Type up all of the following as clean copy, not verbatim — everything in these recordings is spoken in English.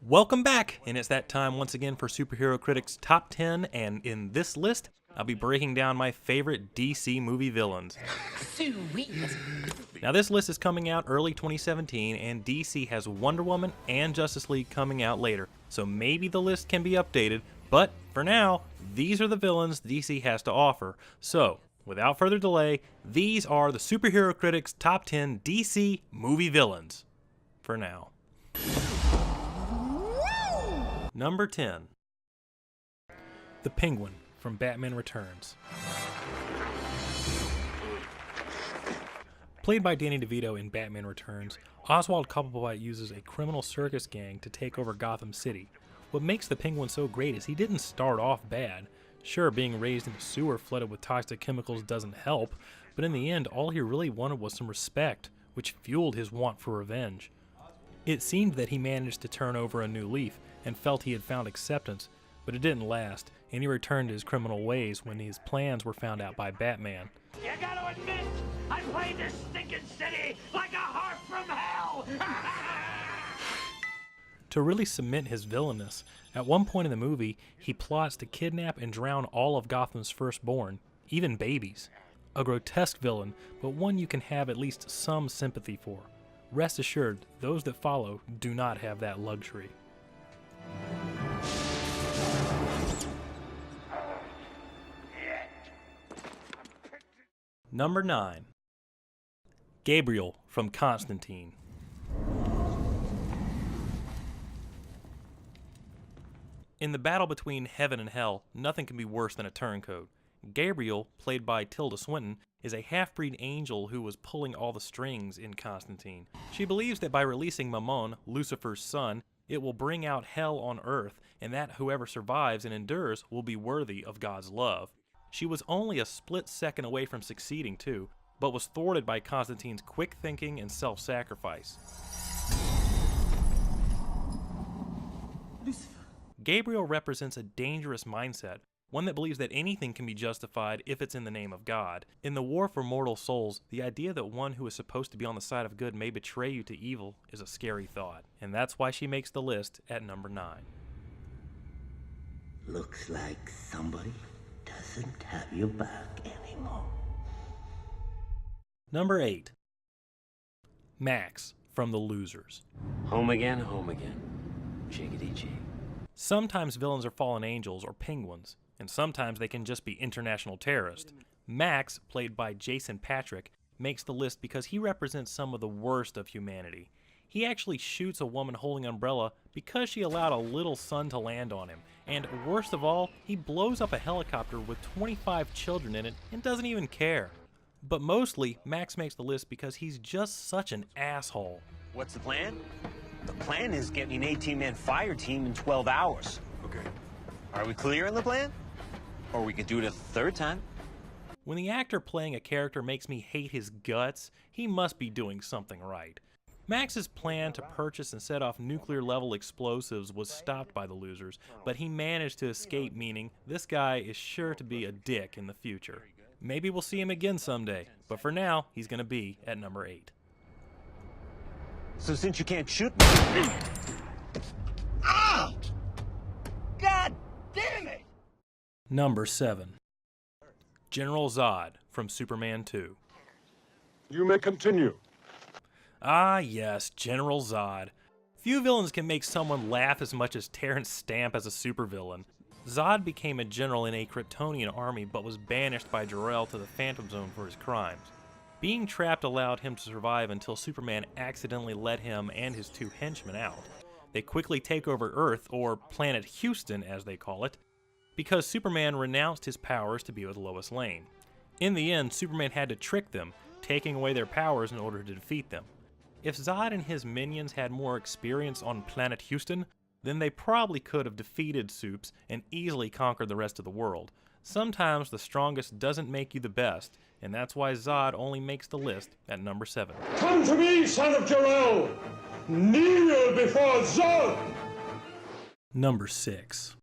Welcome back, and it's that time once again for Superhero Critic's Top 10, and in this list, I'll be breaking down my favorite DC movie villains. Sweet. Now this list is coming out early 2017, and DC has Wonder Woman and Justice League coming out later, so maybe the list can be updated, but for now, these are the villains DC has to offer. So, without further delay, these are the Superhero Critic's Top 10 DC movie villains. For now. Number 10. The Penguin from Batman Returns. Played by Danny DeVito in Batman Returns, Oswald Cobblepot uses a criminal circus gang to take over Gotham City. What makes the Penguin so great is he didn't start off bad. Sure, being raised in a sewer flooded with toxic chemicals doesn't help, but in the end, all he really wanted was some respect, which fueled his want for revenge. It seemed that he managed to turn over a new leaf and felt he had found acceptance, but it didn't last, and he returned to his criminal ways when his plans were found out by Batman. You gotta admit, I played this stinking city like a harp from hell! To really cement his villainous, at one point in the movie, he plots to kidnap and drown all of Gotham's firstborn, even babies. A grotesque villain, but one you can have at least some sympathy for. Rest assured, those that follow do not have that luxury. Number 9. Gabriel from Constantine. In the battle between heaven and hell, nothing can be worse than a turncoat. Gabriel, played by Tilda Swinton, is a half-breed angel who was pulling all the strings in Constantine. She believes that by releasing Mammon, Lucifer's son, it will bring out hell on earth, and that whoever survives and endures will be worthy of God's love. She was only a split second away from succeeding too, but was thwarted by Constantine's quick thinking and self-sacrifice. Lucifer. Gabriel represents a dangerous mindset, one that believes that anything can be justified if it's in the name of God. In the war for mortal souls, the idea that one who is supposed to be on the side of good may betray you to evil is a scary thought, and that's why she makes the list at number 9. Looks like somebody doesn't have your back anymore. Number 8. Max from The Losers. Home again, jiggity jig. Sometimes villains are fallen angels or penguins, and sometimes they can just be international terrorists. Max, played by Jason Patric, makes the list because he represents some of the worst of humanity. He actually shoots a woman holding an umbrella because she allowed a little son to land on him, and worst of all, he blows up a helicopter with 25 children in it and doesn't even care. But mostly, Max makes the list because he's just such an asshole. What's the plan? The plan is get me an 18-man fire team in 12 hours. Okay. Are we clear on the plan? Or we could do it a third time? When the actor playing a character makes me hate his guts, he must be doing something right. Max's plan to purchase and set off nuclear-level explosives was stopped by the Losers, but he managed to escape, meaning this guy is sure to be a dick in the future. Maybe we'll see him again someday, but for now, he's going to be at number 8. So since you can't shoot me... Ah! God damn it! Number 7. General Zod from Superman 2. You may continue. Ah yes, General Zod. Few villains can make someone laugh as much as Terrence Stamp as a supervillain. Zod became a general in a Kryptonian army but was banished by Jor-El to the Phantom Zone for his crimes. Being trapped allowed him to survive until Superman accidentally let him and his 2 henchmen out. They quickly take over Earth, or Planet Houston as they call it, because Superman renounced his powers to be with Lois Lane. In the end, Superman had to trick them, taking away their powers in order to defeat them. If Zod and his minions had more experience on Planet Houston, then they probably could have defeated Supes and easily conquered the rest of the world. Sometimes the strongest doesn't make you the best, and that's why Zod only makes the list at number 7. Come to me, son of Jor-El! Kneel before Zod! Number 6.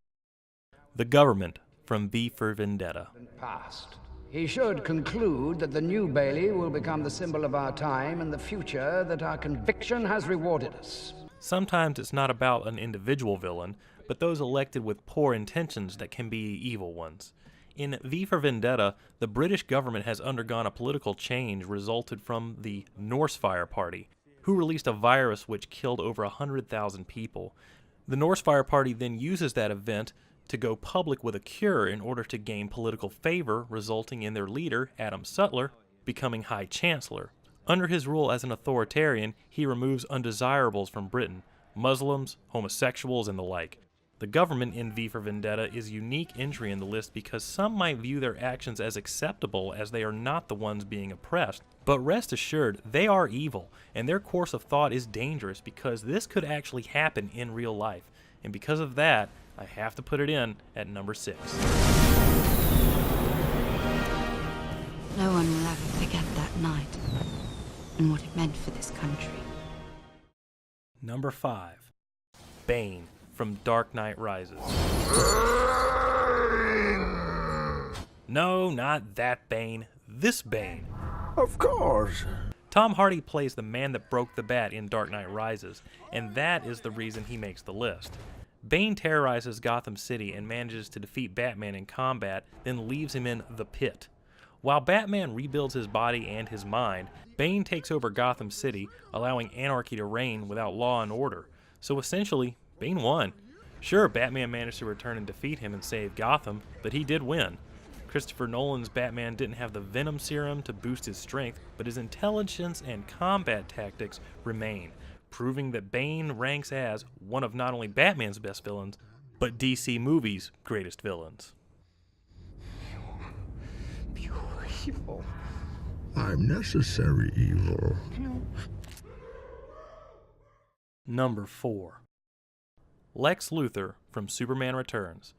The Government from V for Vendetta. Past. He should conclude that the new Bailey will become the symbol of our time and the future that our conviction has rewarded us. Sometimes it's not about an individual villain, but those elected with poor intentions that can be evil ones. In V for Vendetta, the British government has undergone a political change resulted from the Norse Fire Party, who released a virus which killed over 100,000 people. The Norse Fire Party then uses that event to go public with a cure in order to gain political favor, resulting in their leader, Adam Sutler, becoming High Chancellor. Under his rule as an authoritarian, he removes undesirables from Britain, Muslims, homosexuals, and the like. The government in V for Vendetta is a unique entry in the list because some might view their actions as acceptable as they are not the ones being oppressed. But rest assured, they are evil, and their course of thought is dangerous because this could actually happen in real life. And because of that, I have to put it in at number 6. No one will ever forget that night and what it meant for this country. Number 5. Bane from Dark Knight Rises. No, not that Bane. This Bane. Of course. Tom Hardy plays the man that broke the bat in Dark Knight Rises, and that is the reason he makes the list. Bane terrorizes Gotham City and manages to defeat Batman in combat, then leaves him in the pit. While Batman rebuilds his body and his mind, Bane takes over Gotham City, allowing anarchy to reign without law and order. So essentially, Bane won. Sure, Batman managed to return and defeat him and save Gotham, but he did win. Christopher Nolan's Batman didn't have the Venom serum to boost his strength, but his intelligence and combat tactics remain, proving that Bane ranks as one of not only Batman's best villains, but DC movies' greatest villains. Pure evil. I'm necessary evil. Number 4. Lex Luthor from Superman Returns.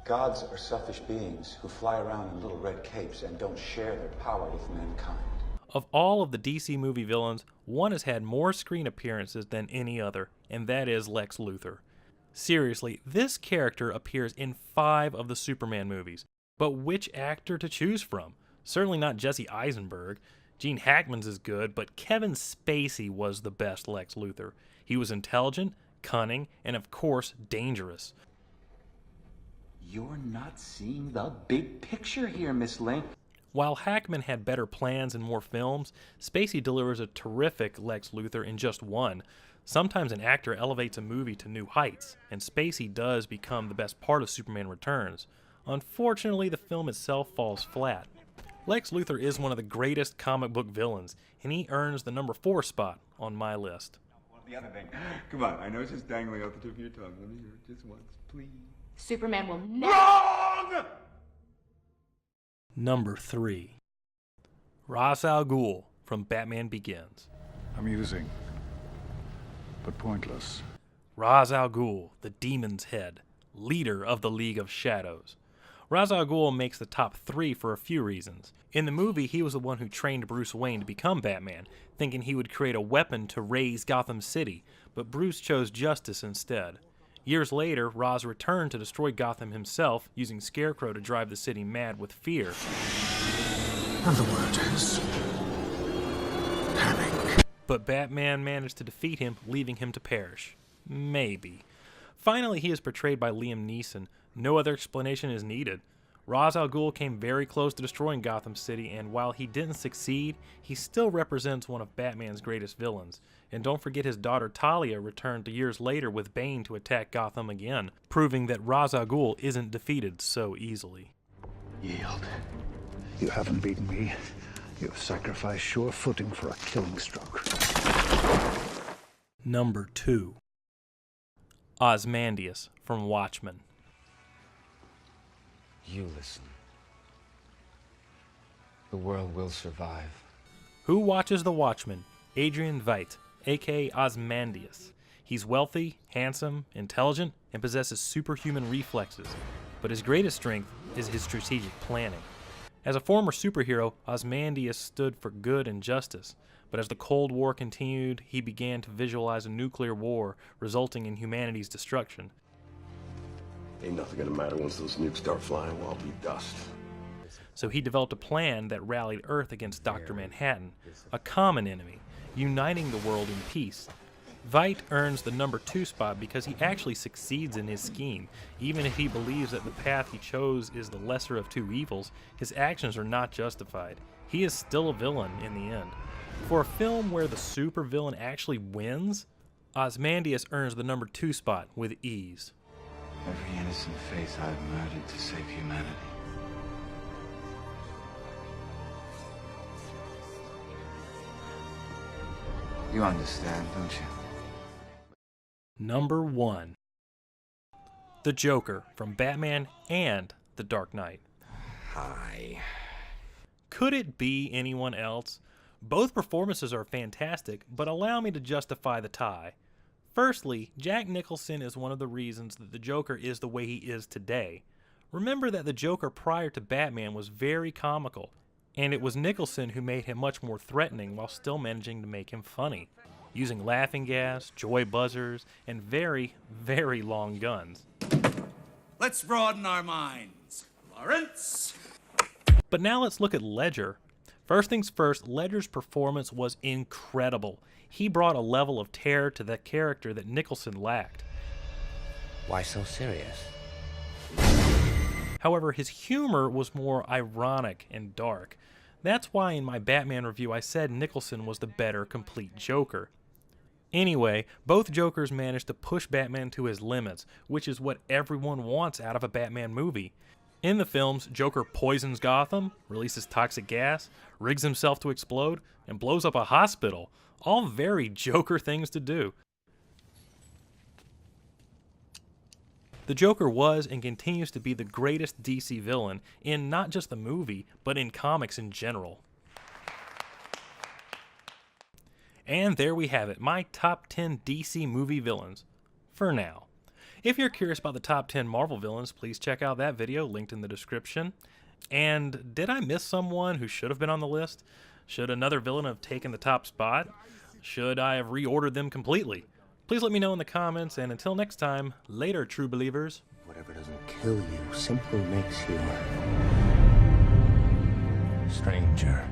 Gods are selfish beings who fly around in little red capes and don't share their power with mankind. Of all of the DC movie villains, one has had more screen appearances than any other, and that is Lex Luthor. Seriously, this character appears in 5 of the Superman movies, but which actor to choose from? Certainly not Jesse Eisenberg. Gene Hackman's is good, but Kevin Spacey was the best Lex Luthor. He was intelligent, cunning, and of course, dangerous. You're not seeing the big picture here, Miss Lane. While Hackman had better plans and more films, Spacey delivers a terrific Lex Luthor in just one. Sometimes an actor elevates a movie to new heights, and Spacey does become the best part of Superman Returns. Unfortunately, the film itself falls flat. Lex Luthor is one of the greatest comic book villains, and he earns the number 4 spot on my list. The other thing. Come on, I know it's just dangling off the tip of your tongue. Let me hear it just once, please. Superman will never... Wrong! Number 3. Ra's al Ghul from Batman Begins. Amusing, but pointless. Ra's al Ghul, the Demon's Head, leader of the League of Shadows. Ra's al Ghul makes the top 3 for a few reasons. In the movie, he was the one who trained Bruce Wayne to become Batman, thinking he would create a weapon to raise Gotham City, but Bruce chose justice instead. Years later, Ra's returned to destroy Gotham himself, using Scarecrow to drive the city mad with fear. And the word is panic. But Batman managed to defeat him, leaving him to perish. Maybe. Finally, he is portrayed by Liam Neeson. No other explanation is needed. Ra's al Ghul came very close to destroying Gotham City, and while he didn't succeed, he still represents one of Batman's greatest villains. And don't forget his daughter Talia returned years later with Bane to attack Gotham again, proving that Ra's al Ghul isn't defeated so easily. Yield. You haven't beaten me. You have sacrificed sure footing for a killing stroke. Number 2. Ozymandias from Watchmen. You listen. The world will survive. Who watches the Watchmen? Adrian Veidt, aka Ozymandias. He's wealthy, handsome, intelligent, and possesses superhuman reflexes, but his greatest strength is his strategic planning. As a former superhero, Ozymandias stood for good and justice, but as the Cold War continued, he began to visualize a nuclear war, resulting in humanity's destruction. Ain't nothing gonna matter once those nukes start flying, we'll all be dust. So he developed a plan that rallied Earth against Dr. Manhattan, a common enemy, uniting the world in peace. Veidt earns the number 2 spot because he actually succeeds in his scheme. Even if he believes that the path he chose is the lesser of two evils, his actions are not justified. He is still a villain in the end. For a film where the supervillain actually wins, Ozymandias earns the number 2 spot with ease. Every innocent face I've murdered to save humanity. You understand, don't you? Number 1. The Joker from Batman and The Dark Knight. Hi. Could it be anyone else? Both performances are fantastic, but allow me to justify the tie. Firstly, Jack Nicholson is one of the reasons that the Joker is the way he is today. Remember that the Joker prior to Batman was very comical, and it was Nicholson who made him much more threatening while still managing to make him funny, using laughing gas, joy buzzers, and very, very long guns. Let's broaden our minds. Lawrence? But now let's look at Ledger. First things first, Ledger's performance was incredible. He brought a level of terror to that character that Nicholson lacked. Why so serious? However, his humor was more ironic and dark. That's why in my Batman review I said Nicholson was the better complete Joker. Anyway, both Jokers managed to push Batman to his limits, which is what everyone wants out of a Batman movie. In the films, Joker poisons Gotham, releases toxic gas, rigs himself to explode, and blows up a hospital. All very Joker things to do. The Joker was and continues to be the greatest DC villain in not just the movie, but in comics in general. And there we have it, my top 10 DC movie villains. For now. If you're curious about the top 10 Marvel villains, please check out that video linked in the description. And did I miss someone who should have been on the list? Should another villain have taken the top spot? Should I have reordered them completely? Please let me know in the comments, and until next time, later, true believers. Whatever doesn't kill you simply makes you... Stranger.